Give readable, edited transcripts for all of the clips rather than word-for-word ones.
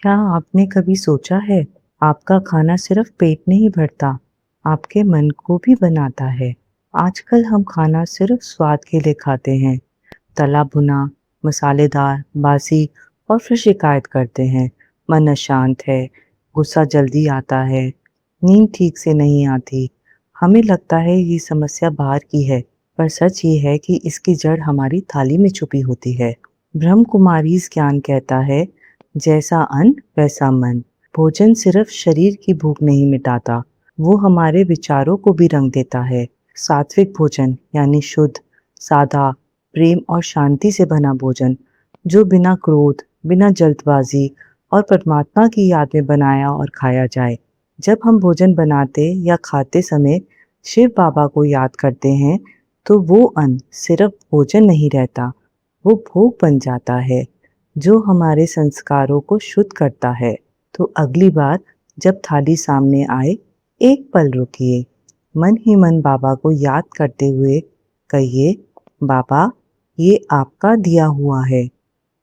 क्या आपने कभी सोचा है, आपका खाना सिर्फ पेट नहीं भरता, आपके मन को भी बनाता है। आजकल हम खाना सिर्फ स्वाद के लिए खाते हैं, तला भुना, मसालेदार, बासी और फिर शिकायत करते हैं। मन अशांत है, गुस्सा जल्दी आता है, नींद ठीक से नहीं आती। हमें लगता है ये समस्या बाहर की है, पर सच ये है कि इसकी जड़ हमारी थाली में छुपी होती है। ब्रह्म कुमारीज ज्ञान कहता है, जैसा अन्न वैसा मन। भोजन सिर्फ शरीर की भूख नहीं मिटाता, वो हमारे विचारों को भी रंग देता है। सात्विक भोजन यानी शुद्ध, सादा, प्रेम और शांति से बना भोजन, जो बिना क्रोध, बिना जल्दबाजी और परमात्मा की याद में बनाया और खाया जाए। जब हम भोजन बनाते या खाते समय शिव बाबा को याद करते हैं, तो वो अन्न सिर्फ भोजन नहीं रहता, वो भोग बन जाता है, जो हमारे संस्कारों को शुद्ध करता है। तो अगली बार जब थाली सामने आए, एक पल रुकिए, मन ही मन बाबा को याद करते हुए कहिए, बाबा, ये आपका दिया हुआ है,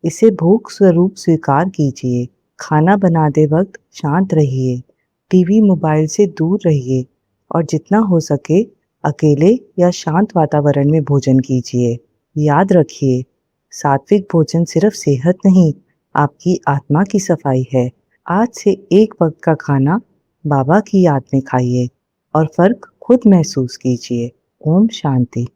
इसे भोग स्वरूप स्वीकार कीजिए। खाना बनाते वक्त शांत रहिए, टीवी मोबाइल से दूर रहिए और जितना हो सके अकेले या शांत वातावरण में भोजन कीजिए। याद रखिए, सात्विक भोजन सिर्फ सेहत नहीं, आपकी आत्मा की सफाई है। आज से एक वक्त का खाना बाबा की याद में खाइए और फर्क खुद महसूस कीजिए। ओम शांति।